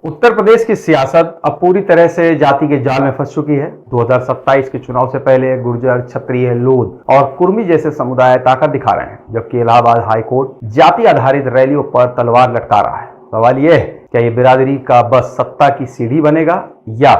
उत्तर प्रदेश की सियासत अब पूरी तरह से जाति के जाल में फंस चुकी है। 2027 के चुनाव से पहले गुर्जर, क्षत्रिय, लोध और कुर्मी जैसे समुदाय ताकत दिखा रहे हैं, जबकि इलाहाबाद हाईकोर्ट जाति आधारित रैलियों पर तलवार लटका रहा है। सवाल यह है, क्या ये बिरादरी का बस सत्ता की सीढ़ी बनेगा या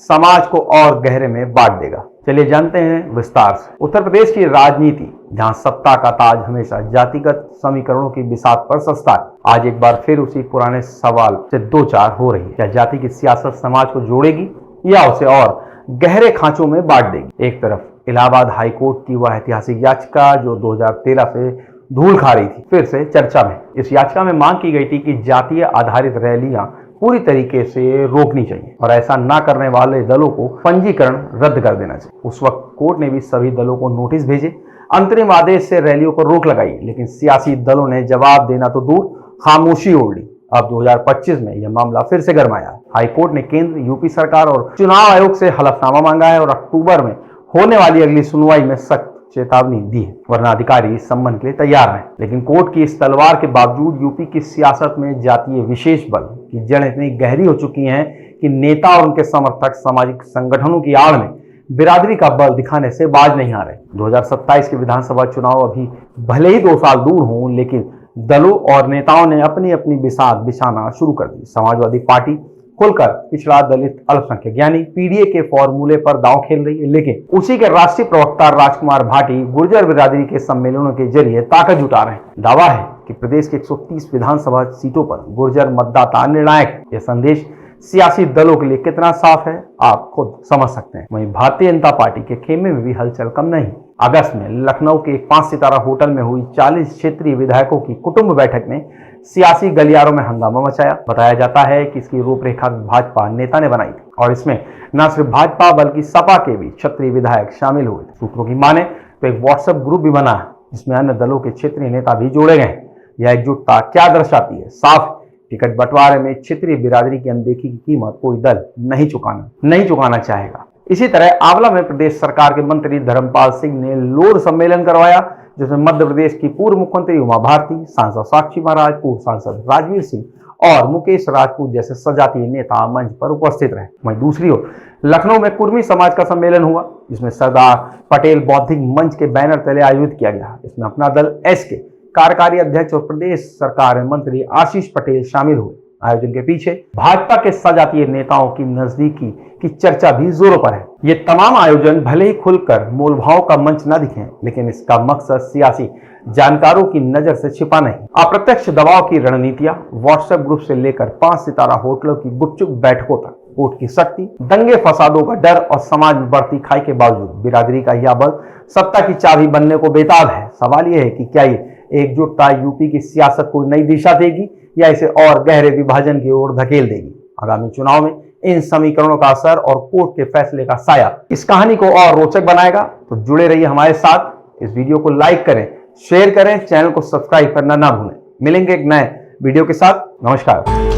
समाज को और गहरे में बांट देगा? चलिए जानते हैं विस्तार से। उत्तर प्रदेश की राजनीति, जहां सत्ता का ताज हमेशा जातिगत समीकरणों की बिसात पर सस्ता है, आज एक बार फिर उसी पुराने सवाल से दो चार हो रही है। क्या जाति की सियासत समाज को जोड़ेगी या उसे और गहरे खांचों में बांट देगी? एक तरफ इलाहाबाद हाईकोर्ट की वह ऐतिहासिक याचिका जो 2013 से धूल खा रही थी, फिर से चर्चा में। इस याचिका में मांग की गई थी कि जातीय आधारित रैलियां पूरी तरीके से रोकनी चाहिए और ऐसा ना करने वाले दलों को पंजीकरण रद्द कर देना चाहिए। उस वक्त कोर्ट ने भी सभी दलों को नोटिस भेजे, अंतरिम आदेश से रैलियों पर रोक लगाई, लेकिन सियासी दलों ने जवाब देना तो दूर, खामोशी ओढ़ ली। अब 2025 में यह मामला फिर से गरमाया। हाईकोर्ट ने केंद्र, यूपी सरकार और चुनाव आयोग से हलफनामा मांगा है और अक्टूबर में होने वाली अगली सुनवाई में सख्त चेतावनी दी है, वरना अधिकारी इस संबंध के लिए तैयार हैं। लेकिन कोर्ट की इस तलवार के बावजूद यूपी की सियासत में जातीय विशेष बल की जड़ें इतनी गहरी हो चुकी हैं कि नेता और उनके समर्थक सामाजिक संगठनों की आड़ में बिरादरी का बल दिखाने से बाज नहीं आ रहे। 2027 के विधानसभा चुनाव अभी भले ही 2 साल दूर हों, लेकिन दलों और नेताओं ने अपनी अपनी बिसात बिछाना शुरू कर दी। समाजवादी पार्टी खुलकर पिछड़ा, दलित, अल्पसंख्यक यानी पीडीए के फॉर्मूले पर दांव खेल रही है, लेकिन उसी के राष्ट्रीय प्रवक्ता राजकुमार भाटी गुर्जर बिरादरी के सम्मेलनों के जरिए ताकत जुटा रहे हैं। दावा है कि प्रदेश के 130 विधानसभा सीटों पर गुर्जर मतदाता निर्णायक है। यह संदेश सियासी दलों के लिए कितना साफ है, आप खुद समझ सकते हैं। वहीं भारतीय जनता पार्टी के खेमे में भी हलचल कम नहीं। अगस्त में लखनऊ के एक 5 सितारा होटल में हुई 40 क्षेत्रीय विधायकों की कुटुंब बैठक ने सियासी गलियारों में हंगामा मचाया। बताया जाता है कि इसकी रूपरेखा भाजपा नेता ने बनाई थी और इसमें न सिर्फ भाजपा बल्कि सपा के भी क्षेत्रीय विधायक शामिल हुए। सूत्रों की माने तो एक व्हाट्सएप ग्रुप भी बना है जिसमें अन्य दलों के क्षेत्रीय नेता भी जोड़े गए। यह एकजुटता क्या दर्शाती है? साफ, टिकट बंटवारे में क्षेत्रीय बिरादरी की अनदेखी की कीमत कोई दल नहीं चुकाना चाहेगा। इसी तरह आंवला में प्रदेश सरकार के मंत्री धर्मपाल सिंह ने लोध सम्मेलन करवाया, जिसमें मध्य प्रदेश की पूर्व मुख्यमंत्री उमा भारती, सांसद साक्षी महाराज, पूर्व सांसद राजवीर सिंह और मुकेश राजपूत जैसे सजातीय नेता मंच पर उपस्थित रहे। वहीं दूसरी ओर लखनऊ में कुर्मी समाज का सम्मेलन हुआ, जिसमें सरदार पटेल बौद्धिक मंच के बैनर तले आयोजित किया गया। इसमें अपना दल एस के कार्यकारी अध्यक्ष और प्रदेश सरकार में मंत्री आशीष पटेल शामिल हुए। आयोजन के पीछे भाजपा के सजातीय नेताओं की नजदीकी की चर्चा भी जोरों पर है। ये तमाम आयोजन भले ही खुलकर मोलभाव का मंच न दिखें, लेकिन इसका मकसद सियासी जानकारों की नजर से छिपा नहीं। अप्रत्यक्ष दबाव की रणनीतियां, व्हाट्सएप ग्रुप से लेकर 5 सितारा होटलों की गुपचुप बैठकों तक, कोर्ट की शक्ति, दंगे फसादों का डर और समाज में बढ़ती खाई के बावजूद बिरादरी का यह बल सत्ता की चाबी बनने को बेताब है। सवाल यह है कि क्या ये एकजुटता यूपी की सियासत को नई दिशा देगी या इसे और गहरे विभाजन की ओर धकेल देगी? आगामी चुनाव में इन समीकरणों का असर और कोर्ट के फैसले का साया इस कहानी को और रोचक बनाएगा। तो जुड़े रहिए हमारे साथ। इस वीडियो को लाइक करें, शेयर करें, चैनल को सब्सक्राइब करना ना भूलें। मिलेंगे एक नए वीडियो के साथ। नमस्कार।